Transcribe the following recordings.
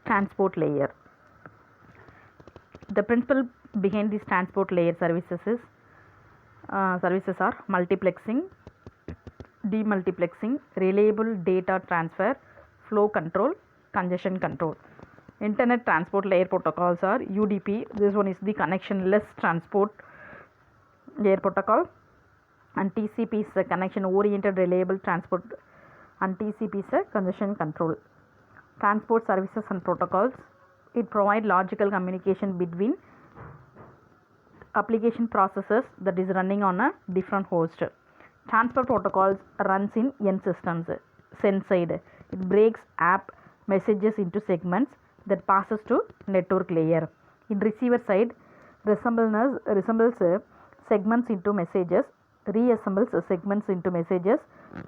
Transport layer. The principle behind these transport layer services are multiplexing, demultiplexing, reliable data transfer, flow control, congestion control. Internet transport layer protocols are UDP. This one is the connectionless transport layer protocol, and TCP is the connection oriented reliable transport, and TCP is a congestion control. Transport services and protocols. It provides logical communication between application processes that is running on a different host. Transport protocols runs in N systems. Send side. It breaks app messages into segments that passes to network layer. In receiver side, resembles segments into messages, reassembles segments into messages,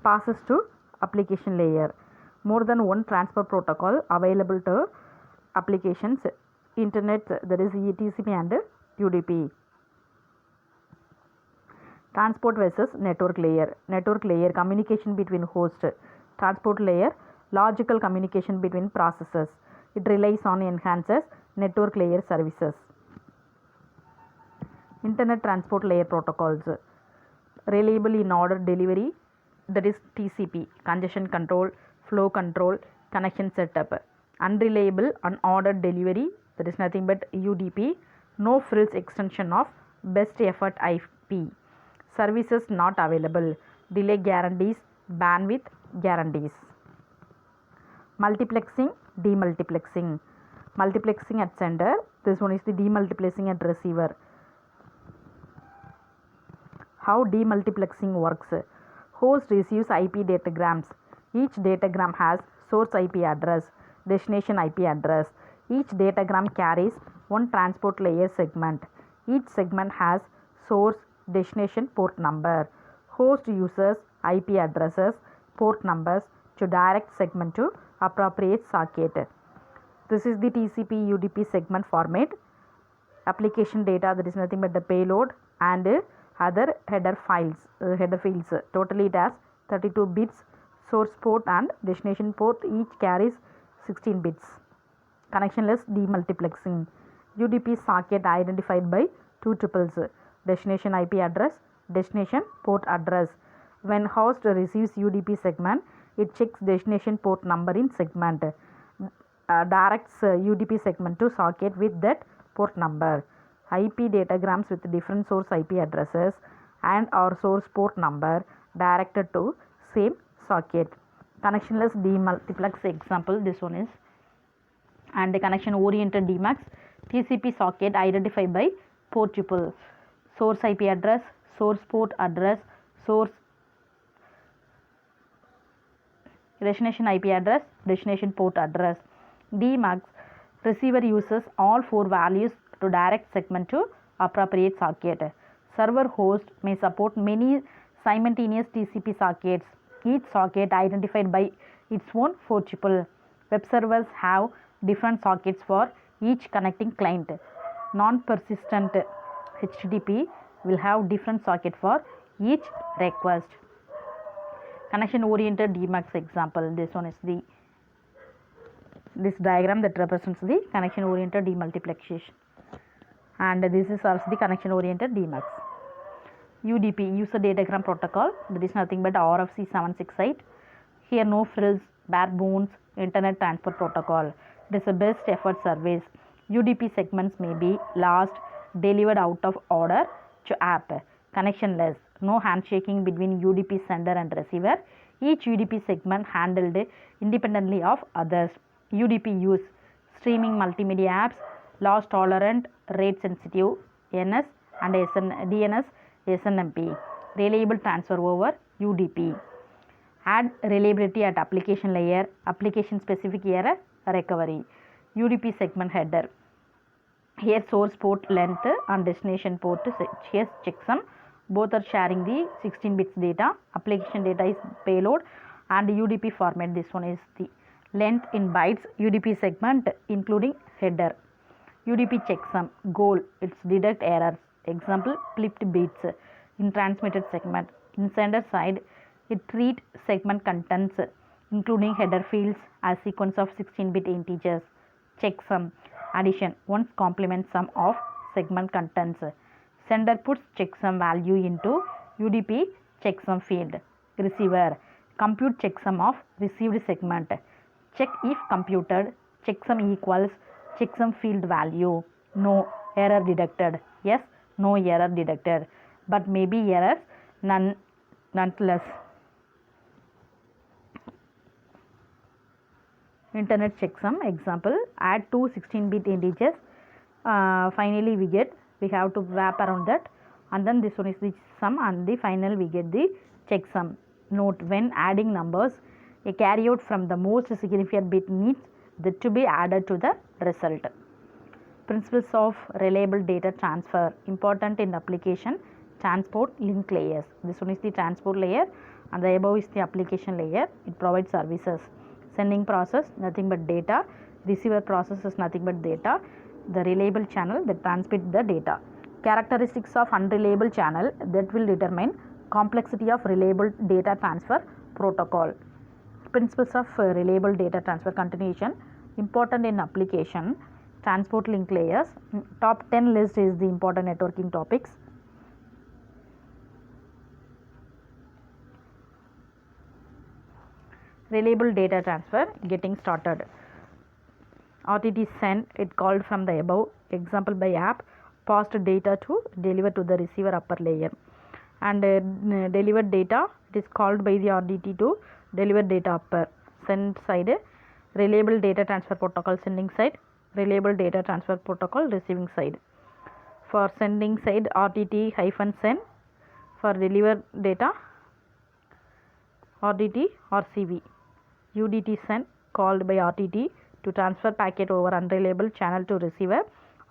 passes to application layer. More than one transport protocol available to applications, internet, that is TCP and UDP. Transport versus network layer. Network layer, communication between hosts. Transport layer, logical communication between processes. It relies on enhances network layer services. Internet transport layer protocols. Reliable in order delivery, that is TCP, congestion control, flow control, connection setup. Unreliable unordered delivery, that is nothing but UDP, no frills extension of best effort IP. Services not available, delay guarantees, bandwidth guarantees. Multiplexing, demultiplexing. Multiplexing at sender, this one is the demultiplexing at receiver. How demultiplexing works. Host receives IP datagrams. Each datagram has source IP address, destination IP address. Each datagram carries one transport layer segment. Each segment has source, destination, port number. Host uses IP addresses, port numbers to direct segment to appropriate socket. This is the TCP UDP segment format. Application data, that is nothing but the payload and other header fields. Totally it has 32 bits. Source port and destination port each carries 16 bits. Connectionless demultiplexing. UDP socket identified by two tuples. Destination IP address, destination port address. When host receives UDP segment, it checks destination port number in segment. Directs UDP segment to socket with that port number. IP datagrams with different source IP addresses and or source port number directed to same socket. Connectionless demultiplex example, this one is. And the connection oriented DMAX, TCP socket identified by port tuple. Source IP address, source port address, source destination IP address, destination port address. DMAX, receiver uses all four values to direct segment to appropriate socket. Server host may support many simultaneous TCP sockets, each socket identified by its own port tuple. Web servers have different sockets for each connecting client. Non-persistent HTTP will have different socket for each request. Connection oriented DMAX example. This one is this diagram that represents the connection oriented demultiplexation, and this is also the connection oriented DMAX. UDP, user datagram protocol, that is nothing but RFC 768. Here no frills, bare bones, internet transport protocol. It is a best effort service. UDP segments may be lost, delivered out of order to app. Connectionless, no handshaking between UDP sender and receiver. Each UDP segment handled independently of others. UDP use, streaming multimedia apps, loss tolerant, rate sensitive, NS and DNS, SNMP. Reliable transfer over UDP. Add reliability at application layer, application specific error recovery. UDP segment header. Here source port length and destination port checksum. Both are sharing the 16 bits data. Application data is payload and UDP format. This one is the length in bytes. UDP segment including header. UDP checksum. Goal, it's detect errors. Example, flipped bits in transmitted segment. In sender side, it treat segment contents including header fields as sequence of 16-bit integers. checksum addition one's complement sum of segment contents. Sender puts checksum value into UDP checksum field. Receiver compute checksum of received segment. Check if computed checksum equals checksum field value. No, error detected. Yes, no error detected. But maybe errors nonetheless. Internet checksum example, add two 16-bit integers, finally we have to wrap around that, and then this one is the sum, and the final we get the checksum. Note, when adding numbers, a carryout from the most significant bit needs that to be added to the result. Principles of reliable data transfer, important in application. Transport link layers, this one is the transport layer and the above is the application layer. It provides services. Sending process, nothing but data. Receiver process is nothing but data. The reliable channel that transmit the data. Characteristics of unreliable channel that will determine complexity of reliable data transfer protocol. Principles of reliable data transfer, continuation, important in application. Transport link layers. Top 10 list is the important networking topics. Reliable data transfer, getting started. RTT send, it called from the above. Example, by app, passed data to deliver to the receiver upper layer. And delivered data, it is called by the RTT to deliver data upper. Send side, reliable data transfer protocol sending side, reliable data transfer protocol receiving side. For sending side, RTT -send. For deliver data, RTT RCV. UDT send, called by RTT to transfer packet over unreliable channel to receiver.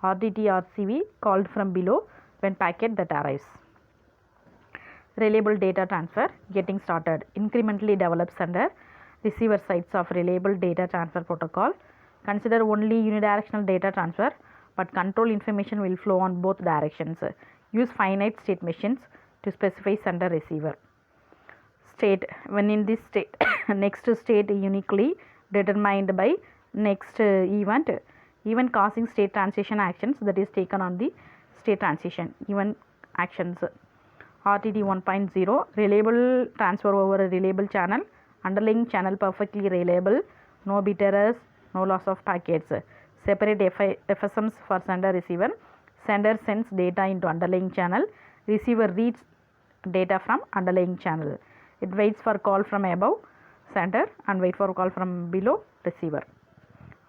RTT RCV, called from below when packet that arrives. Reliable data transfer, getting started. Incrementally develop sender receiver sides of reliable data transfer protocol. Consider only unidirectional data transfer, but control information will flow on both directions. Use finite state machines to specify sender receiver. State, when in this state next state uniquely determined by next event causing state transition actions that is taken on the state transition event actions. RTT 1.0, reliable transfer over a reliable channel, underlying channel perfectly reliable, no bit errors, no loss of packets. Separate FSMs for sender receiver. Sender sends data into underlying channel, receiver reads data from underlying channel. It waits for call from above sender and wait for call from below receiver.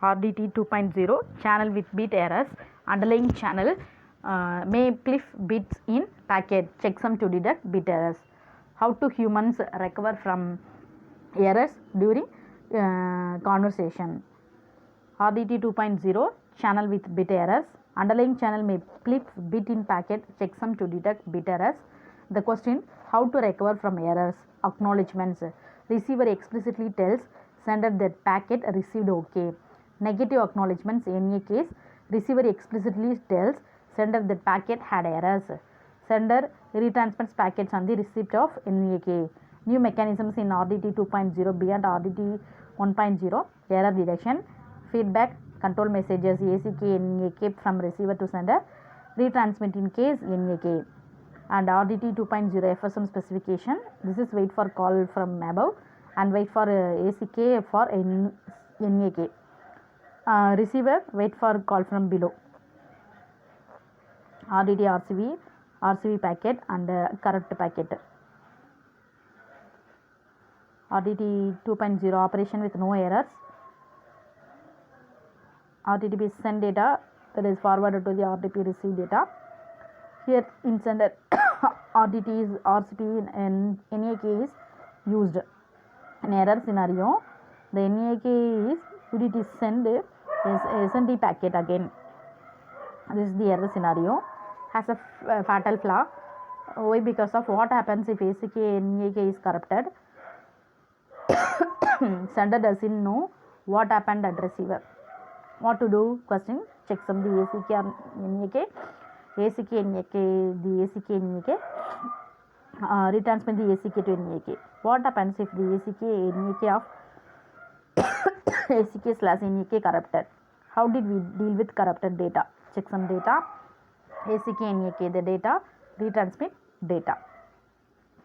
RDT 2.0, channel with bit errors. Underlying channel may pliff bits in packet, checksum to detect bit errors. How to humans recover from errors during conversation. RDT 2.0, channel with bit errors. Underlying channel may pliff bit in packet, checksum to detect bit errors. The question, how to recover from errors. Acknowledgements, receiver explicitly tells sender that packet received OK. Negative acknowledgements, in a case receiver explicitly tells sender that packet had errors. Sender retransmits packets on the receipt of NAK. New mechanisms in RDT 2.0 beyond RDT 1.0, error detection, feedback, control messages ACK NAK from receiver to sender, retransmit in case NAK. And RDT 2.0 FSM specification, this is wait for call from above and wait for ACK for NAK. Receiver wait for call from below. RDT RCV packet and correct packet. RDT 2.0 operation with no errors. RTTP send data that is forwarded to the RTP receive data. Here in sender RDT is RCP and NAK is used. In error scenario, the NAK is UDT send is SND packet again. This is the error scenario. Has a fatal flaw. Why? Because of what happens if ACK NAK is corrupted. Sender doesn't know what happened at receiver. What to do? Question, checksum the ACK and NAK. ACK NAK, the ACK NAK, retransmit the ACK to NAK. What happens if the ACK NAK of ACK/NAK corrupted? How did we deal with corrupted data? Checksum data, ACK, NAK, the data, retransmit data.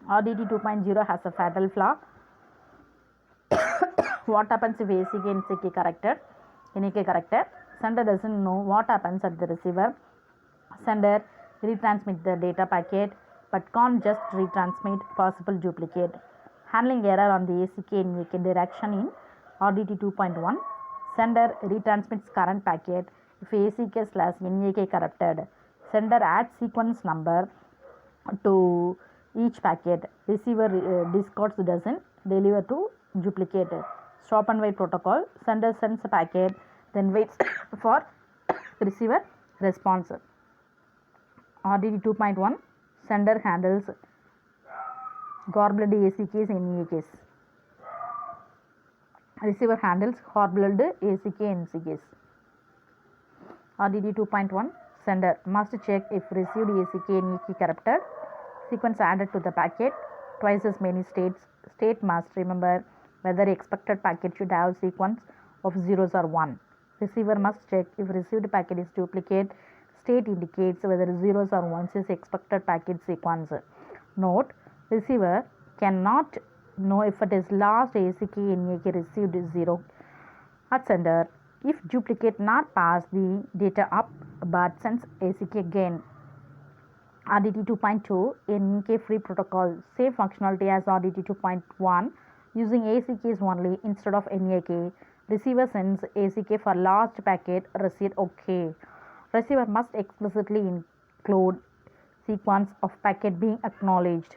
RDT 2.0 has a fatal flaw. What happens if ACK and NAK corrected? Sender doesn't know what happens at the receiver. Sender retransmit the data packet but can't just retransmit possible duplicate. Handling error on the ACK and NAK direction in RDT 2.1. Sender retransmits current packet if ACK/NAK corrupted. Sender adds sequence number to each packet. Receiver discards doesn't deliver to duplicate. Stop and wait protocol. Sender sends a packet, then waits for receiver response. RDT 2.1. Sender handles garbled ACKs and NAKs. Receiver handles garbled ACK and NCKs. RDT 2.1. Sender must check if received ACK and NAK corrupted. Sequence added to the packet. Twice as many states. State must remember whether expected packet should have sequence of zeros or 1. Receiver must check if received packet is duplicate. State indicates whether zeros or 1s is expected packet sequence. Note: receiver cannot know if it is last ACK NAK received 0 at sender if duplicate not pass the data up but sends ACK again. RDT 2.2 NAK free protocol. Same functionality as RDT 2.1 using ACKs only instead of NAK. Receiver sends ACK for last packet received OK. Receiver must explicitly include sequence of packet being acknowledged.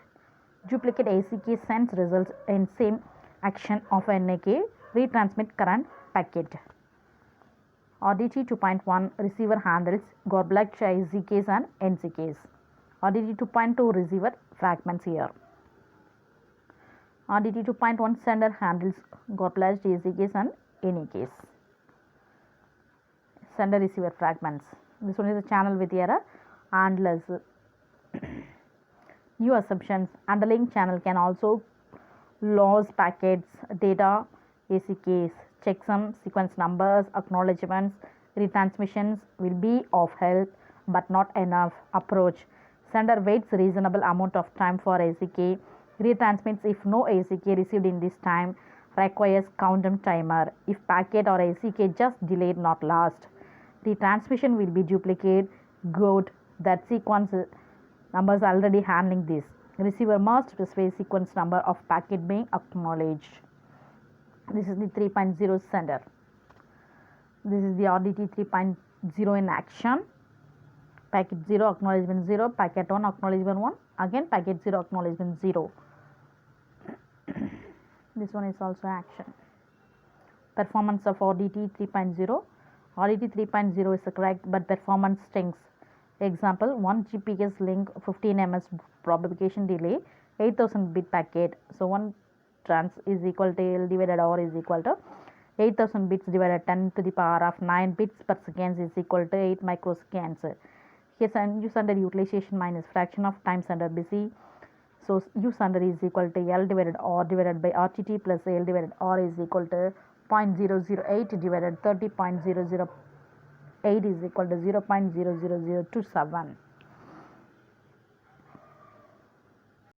Duplicate ACK sends results in same action of NAK. Retransmit current packet. RDT 2.1 receiver handles garbled ACKs and NCKs. RDT 2.2 receiver fragments here. RDT 2.1 sender handles garbled ACKs and NAKs. Sender receiver fragments. This one is a channel with error and less. New assumptions. Underlying channel can also lose packets, data, ACKs, checksum, sequence numbers, acknowledgements. Retransmissions will be of help but not enough. Approach. Sender waits reasonable amount of time for ACK. Retransmits if no ACK received in this time. Requires countdown timer. If packet or ACK just delayed, not lost. Retransmission will be duplicate. Good. That sequence numbers already handling this. Receiver must specify sequence number of packet being acknowledged. This is the 3.0 sender. This is the RDT 3.0 in action. Packet 0 acknowledgement 0, packet 1 acknowledgement 1, again packet 0 acknowledgement 0. This one is also action. Performance of RDT 3.0. RDT 3.0 is correct but performance stinks. Example: 1 GPS link, 15 ms propagation delay, 8000 bit packet. So 1 trans is equal to L divided R is equal to 8000 bits divided 10 to the power of 9 bits per second is equal to 8 microseconds. Here use under utilization minus fraction of times under busy. So use under is equal to L divided R divided by RTT plus L divided R is equal to 0.008 divided 30.008 is equal to 0.00027.